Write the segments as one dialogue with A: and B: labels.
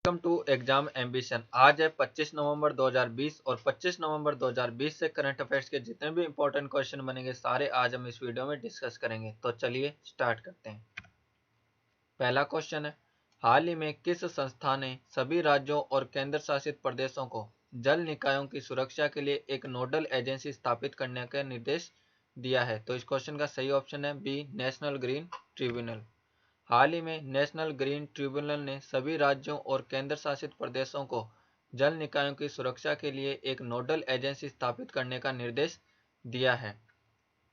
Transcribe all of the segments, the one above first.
A: Welcome to exam ambition. आज है 25 नवंबर 2020 और 25 नवंबर 2020 से करंट अफेयर्स के जितने भी इंपॉर्टेंट क्वेश्चन बनेंगे सारे आज हम इस वीडियो में डिस्कस करेंगे। तो चलिए स्टार्ट करते हैं। पहला क्वेश्चन है, हाल ही में किस संस्था ने सभी राज्यों और केंद्र शासित प्रदेशों को जल निकायों की सुरक्षा के लिए एक नोडल एजेंसी स्थापित करने का निर्देश दिया है? तो इस क्वेश्चन का सही ऑप्शन है बी, नेशनल ग्रीन ट्रिब्यूनल। हाल ही में नेशनल ग्रीन ट्रिब्यूनल ने सभी राज्यों और केंद्र शासित प्रदेशों को जल निकायों की सुरक्षा के लिए एक नोडल एजेंसी स्थापित करने का निर्देश दिया है।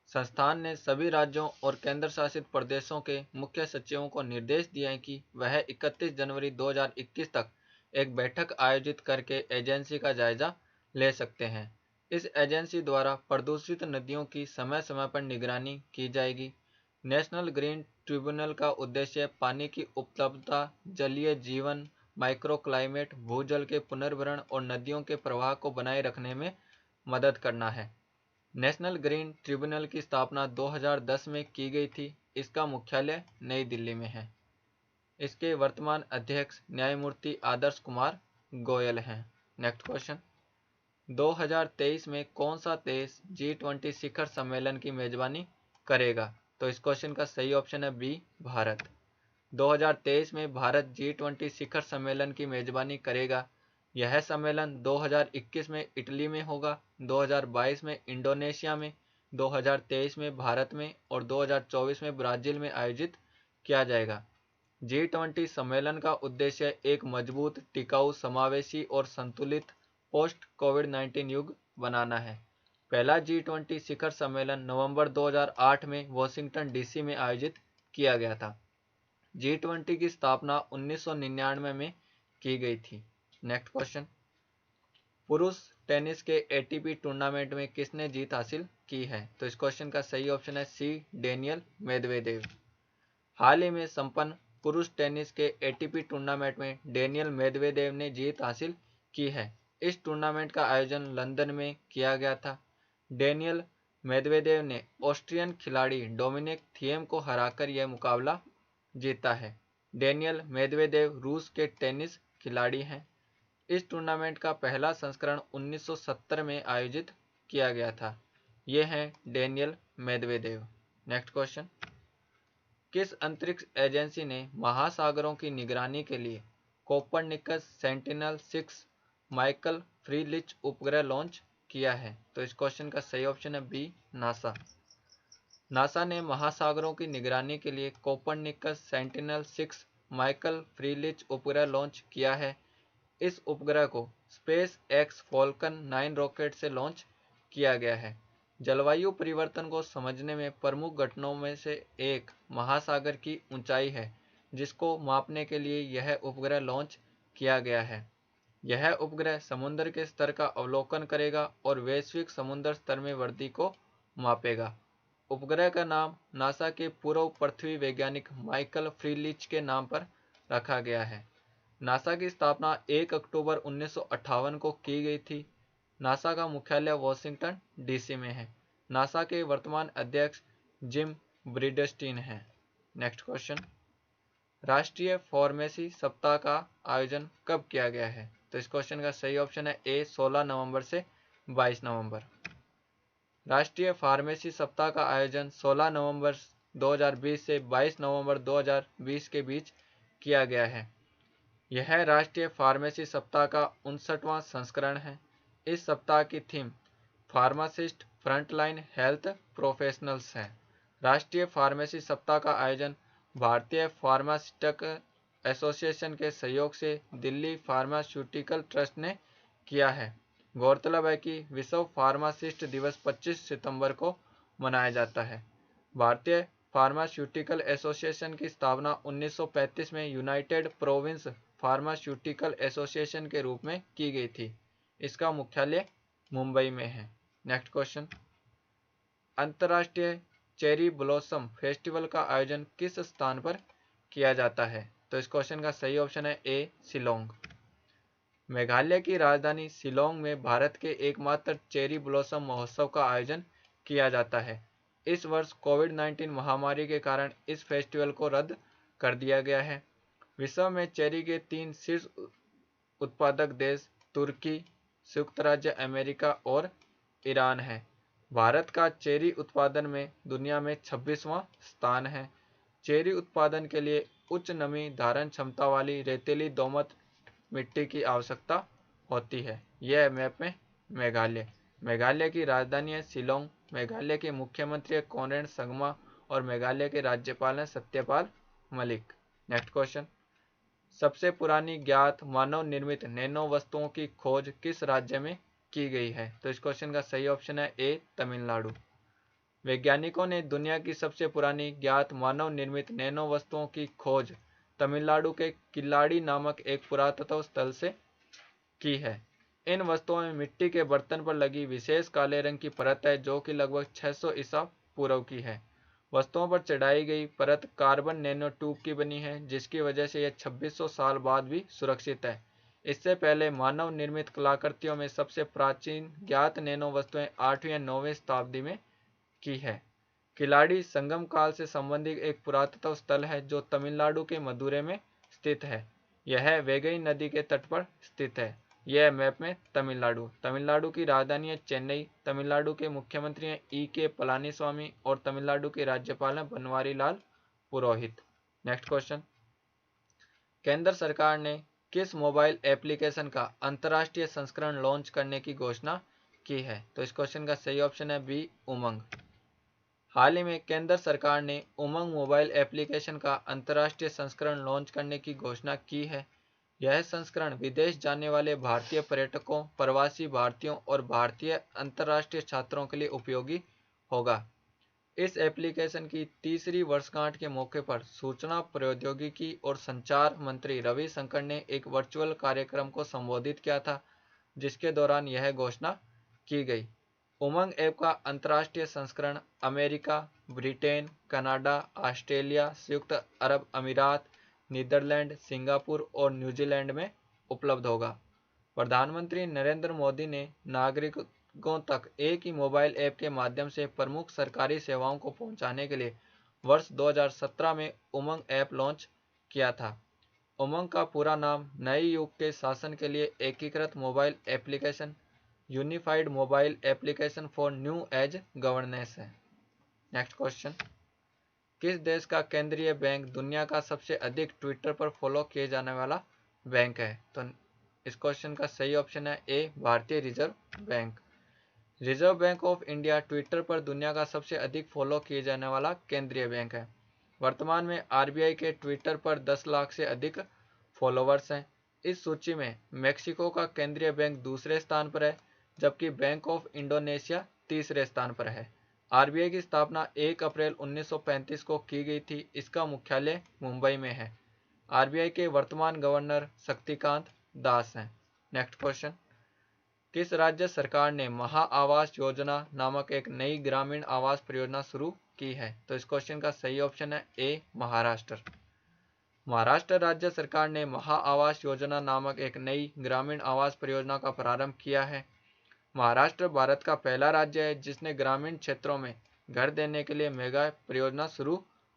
A: संस्थान ने सभी राज्यों और केंद्र शासित प्रदेशों के मुख्य सचिवों को निर्देश दिया है कि वह 31 जनवरी 2021 तक एक बैठक आयोजित करके एजेंसी का जायजा ले सकते हैं। इस एजेंसी द्वारा प्रदूषित नदियों की समय समय पर निगरानी की जाएगी। नेशनल ग्रीन ट्रिब्यूनल का उद्देश्य पानी की उपलब्धता, जलीय जीवन, माइक्रो क्लाइमेट, भूजल के पुनर्भरण और नदियों के प्रवाह को बनाए रखने में मदद करना है। नेशनल ग्रीन ट्रिब्यूनल की स्थापना 2010 में की गई थी। इसका मुख्यालय नई दिल्ली में है। इसके वर्तमान अध्यक्ष न्यायमूर्ति आदर्श कुमार गोयल हैं। नेक्स्ट क्वेश्चन, 2023 में कौन सा देश G20 शिखर सम्मेलन की मेजबानी करेगा? तो इस क्वेश्चन का सही ऑप्शन है बी, भारत। 2023 में भारत G20 शिखर सम्मेलन की मेजबानी करेगा। यह सम्मेलन 2021 में इटली में होगा, 2022 में इंडोनेशिया में, 2023 में भारत में और 2024 में ब्राजील में आयोजित किया जाएगा। G20 सम्मेलन का उद्देश्य एक मजबूत, टिकाऊ, समावेशी और संतुलित पोस्ट कोविड-19 युग बनाना है। पहला G20 शिखर सम्मेलन नवंबर 2008 में वॉशिंगटन डीसी में आयोजित किया गया था। G20 की स्थापना 1999 में की गई थी। नेक्स्ट क्वेश्चन, पुरुष टेनिस के एटीपी टूर्नामेंट में किसने जीत हासिल की है? तो इस क्वेश्चन का सही ऑप्शन है सी, डेनियल मेदवेदेव। हाल ही में संपन्न पुरुष टेनिस के एटीपी टूर्नामेंट में डेनियल मेदवेदेव ने जीत हासिल की है। इस टूर्नामेंट का आयोजन लंदन में किया गया था। डेनियल मेदवेदेव ने ऑस्ट्रियन खिलाड़ी डोमिनिक थिएम को हराकर यह मुकाबला जीता है। डेनियल मेदवेदेव रूस के टेनिस खिलाड़ी हैं। इस टूर्नामेंट का पहला संस्करण 1970 में आयोजित किया गया था। ये हैं डेनियल मेदवेदेव। नेक्स्ट क्वेश्चन, किस अंतरिक्ष एजेंसी ने महासागरों की निगरानी के लिए कोपरनिकस सेंटिनल-6 माइकल फ्रीलिच उपग्रह लॉन्च किया है? तो इस क्वेश्चन का सही ऑप्शन है बी, नासा। नासा ने महासागरों की निगरानी के लिए कोपरनिकस सेंटिनल-6 माइकल फ्रीलिच उपग्रह लॉन्च किया है। इस उपग्रह को स्पेस एक्स फॉल्कन 9 रॉकेट से लॉन्च किया गया है। जलवायु परिवर्तन को समझने में प्रमुख घटनाओं में से एक महासागर की ऊंचाई है, जिसको मापने के लिए यह उपग्रह लॉन्च किया गया है। यह उपग्रह समुद्र के स्तर का अवलोकन करेगा और वैश्विक समुद्र स्तर में वृद्धि को मापेगा। उपग्रह का नाम नासा के पूर्व पृथ्वी वैज्ञानिक माइकल फ्रीलिच के नाम पर रखा गया है। नासा की स्थापना 1 अक्टूबर 1958 को की गई थी। नासा का मुख्यालय वॉशिंगटन डीसी में है। नासा के वर्तमान अध्यक्ष जिम ब्रिडस्टीन हैं। नेक्स्ट क्वेश्चन, राष्ट्रीय फार्मेसी सप्ताह का आयोजन कब किया गया है? तो इस क्वेश्चन का सही ऑप्शन है ए, 16 नवंबर से 22 नवंबर। राष्ट्रीय फार्मेसी सप्ताह का आयोजन 16 नवंबर 2020 से 22 नवंबर 2020 के बीच किया गया है। यह राष्ट्रीय फार्मेसी सप्ताह का 59वां संस्करण है। इस सप्ताह की theme pharmacist frontline health professionals है। राष्ट्रीय फार्मेसी सप्ताह का आयोजन भारतीय फार्मास्यूटिकल एसोसिएशन के सहयोग से दिल्ली फार्मास्यूटिकल ट्रस्ट ने किया है। गौरतलब है कि विश्व फार्मासिस्ट दिवस 25 सितंबर को मनाया जाता है। भारतीय फार्मास्यूटिकल एसोसिएशन की स्थापना 1935 में यूनाइटेड प्रोविंस फार्मास्यूटिकल एसोसिएशन के रूप में की गई थी। इसका मुख्यालय मुंबई में है। नेक्स्ट क्वेश्चन, अंतर्राष्ट्रीय चेरी ब्लॉसम फेस्टिवल का आयोजन किस स्थान पर किया जाता है? तो इस क्वेश्चन का सही ऑप्शन है ए, शिलोंग। मेघालय की राजधानी शिलोंग में भारत के एकमात्र चेरी ब्लॉसम महोत्सव का आयोजन किया जाता है। इस वर्ष कोविड-19 महामारी के कारण इस फेस्टिवल को रद्द कर दिया गया है। विश्व में चेरी के 3 शीर्ष उत्पादक देश तुर्की, संयुक्त राज्य अमेरिका और ईरान है। भारत का चेरी उत्पादन में दुनिया में 26वां स्थान है। चेरी उत्पादन के लिए उच्च नमी धारण क्षमता वाली रेतीली दोमट मिट्टी की आवश्यकता होती है। यह मैप में मेघालय। मेघालय की राजधानी है शिलोंग। मेघालय के मुख्यमंत्री है कोनरेड संगमा और मेघालय के राज्यपाल हैं सत्यपाल मलिक। नेक्स्ट क्वेश्चन, सबसे पुरानी ज्ञात मानव निर्मित नैनो वस्तुओं की खोज किस राज्य में की गई है? तो इस क्वेश्चन का सही ऑप्शन है ए, तमिलनाडु। वैज्ञानिकों ने दुनिया की सबसे पुरानी ज्ञात मानव निर्मित नैनो वस्तुओं की खोज तमिलनाडु के किल्लाड़ी नामक एक पुरातत्व स्थल से की है। इन वस्तुओं में मिट्टी के बर्तन पर लगी विशेष काले रंग की परत है जो कि लगभग 600 ईसा पूर्व की है। वस्तुओं पर चढ़ाई गई परत कार्बन नैनो ट्यूब की बनी है जिसकी वजह से यह 2600 साल बाद भी सुरक्षित है। इससे पहले मानव निर्मित कलाकृतियों में सबसे प्राचीन ज्ञात नैनो वस्तुएं 8वीं या 9वीं शताब्दी में की है। किलाड़ी संगम काल से संबंधित एक पुरातत्व स्थल है जो तमिलनाडु के मदुरै में स्थित है। यह वैगई नदी के तट पर स्थित है। यह मैप में तमिलनाडु। तमिलनाडु की राजधानी है चेन्नई। तमिलनाडु के मुख्यमंत्री हैं E.K. पलानीस्वामी और तमिलनाडु के राज्यपाल हैं बनवारी लाल पुरोहित। नेक्स्ट क्वेश्चन, केंद्र सरकार ने किस मोबाइल एप्लीकेशन का अंतर्राष्ट्रीय संस्करण लॉन्च करने की घोषणा की है? तो इस क्वेश्चन का सही ऑप्शन है बी, उमंग। हाल ही में केंद्र सरकार ने उमंग मोबाइल एप्लीकेशन का अंतर्राष्ट्रीय संस्करण लॉन्च करने की घोषणा की है। यह संस्करण विदेश जाने वाले भारतीय पर्यटकों, प्रवासी भारतीयों और भारतीय अंतर्राष्ट्रीय छात्रों के लिए उपयोगी होगा। इस एप्लीकेशन की तीसरी वर्षगांठ के मौके पर सूचना प्रौद्योगिकी और संचार मंत्री रविशंकर ने एक वर्चुअल कार्यक्रम को संबोधित किया था जिसके दौरान यह घोषणा की गई। उमंग ऐप का अंतर्राष्ट्रीय संस्करण अमेरिका, ब्रिटेन, कनाडा, ऑस्ट्रेलिया, संयुक्त अरब अमीरात, नीदरलैंड, सिंगापुर और न्यूजीलैंड में उपलब्ध होगा। प्रधानमंत्री नरेंद्र मोदी ने नागरिकों तक एक ही मोबाइल ऐप के माध्यम से प्रमुख सरकारी सेवाओं को पहुंचाने के लिए वर्ष 2017 में उमंग ऐप लॉन्च किया था। उमंग का पूरा नाम नए युग के शासन के लिए एकीकृत mobile application, unified mobile application for new age governance है। नेक्स्ट क्वेश्चन, किस देश का केंद्रीय बैंक दुनिया का सबसे अधिक ट्विटर पर फॉलो किए जाने वाला बैंक है? तो इस क्वेश्चन का सही ऑप्शन है ए, भारतीय reserve bank. Reserve bank of India Twitter पर दुनिया का सबसे अधिक फॉलो किए जाने वाला केंद्रीय बैंक है। वर्तमान में आरबीआई के ट्विटर पर 10 लाख से अधिक फॉलोवर्स हैं। इस सूची में मेक्सिको का केंद्रीय बैंक दूसरे स्थान पर है जबकि बैंक ऑफ इंडोनेशिया तीसरे स्थान पर है। आरबीआई की स्थापना 1 अप्रैल 1935 को की गई थी। इसका मुख्यालय मुंबई में है। आरबीआई के वर्तमान गवर्नर शक्तिकांत दास हैं। नेक्स्ट क्वेश्चन, किस राज्य सरकार ने महा आवास योजना नामक एक नई ग्रामीण आवास परियोजना शुरू की है? तो इस क्वेश्चन का सही ऑप्शन है ए, महाराष्ट्र। महाराष्ट्र राज्य सरकार ने महा आवास योजना नामक एक नई ग्रामीण आवास परियोजना का प्रारंभ किया है। महाराष्ट्र भारत का पहला राज्य है जिसने ग्रामीण क्षेत्रों में घर देने के लिए मेगा परियोजना शुरू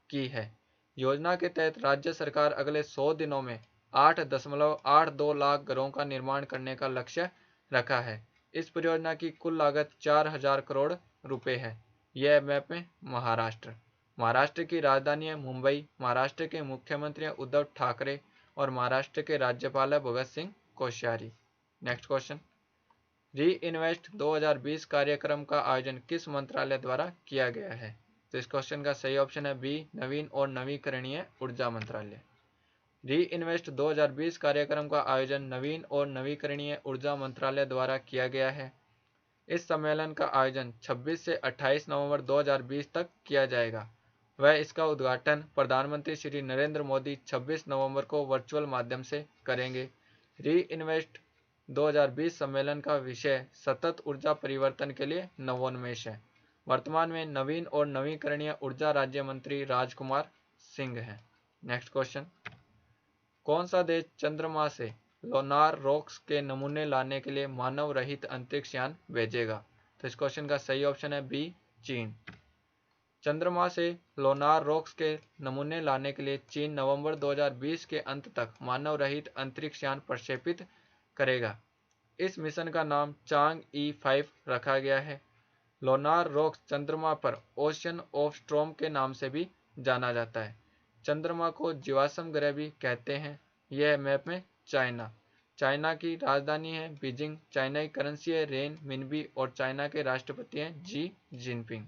A: की है। योजना के तहत राज्य सरकार अगले 100 दिनों में 8.82 लाख घरों का निर्माण करने का लक्ष्य रखा है। इस परियोजना की कुल लागत 4000 करोड़ रुपए है। यह मैप में महाराष्ट्र। महाराष्ट्र की राजधानी है मुंबई। महाराष्ट्र के मुख्यमंत्री हैं उद्धव ठाकरे और महाराष्ट्र के राज्यपाल है भगत सिंह कोश्यारी। नेक्स्ट क्वेश्चन, री इन्वेस्ट 2020 कार्यक्रम का आयोजन किस मंत्रालय द्वारा किया गया है? तो इस क्वेश्चन का सही ऑप्शन है बी, नवीन और नवीकरणीय ऊर्जा मंत्रालय। री इन्वेस्ट 2020 कार्यक्रम का आयोजन नवीन और नवीकरणीय ऊर्जा मंत्रालय द्वारा किया गया है। इस सम्मेलन का आयोजन 26 से 28 नवंबर 2020 तक किया जाएगा। वह इसका उद्घाटन प्रधानमंत्री श्री नरेंद्र मोदी 26 नवंबर को वर्चुअल माध्यम से करेंगे। री इन्वेस्ट 2020 सम्मेलन का विषय सतत ऊर्जा परिवर्तन के लिए नवोन्मेष है। वर्तमान में नवीन और नवीकरणीय ऊर्जा राज्य मंत्री राजकुमार सिंह हैं। नेक्स्ट क्वेश्चन, कौन सा देश चंद्रमा से लोनार रॉक्स के नमूने लाने के लिए मानव रहित अंतरिक्ष यान भेजेगा? तो इस क्वेश्चन का सही ऑप्शन है बी, चीन। चंद्रमा से लोनार रॉक्स के नमूने लाने के लिए चीन नवंबर 2020 के अंत तक मानव रहित अंतरिक्ष यान प्रक्षेपित करेगा। इस मिशन का नाम चांग E5 रखा गया है। लोनार रॉक्स चंद्रमा पर ओशन ऑफ स्टॉर्म के नाम से भी जाना जाता है। चंद्रमा को जीवाश्म ग्रह भी कहते हैं। यह मैप में चाइना की राजधानी है बीजिंग। चाइना की करेंसी है रेन मिनबी और चाइना के राष्ट्रपति हैं जी जिनपिंग।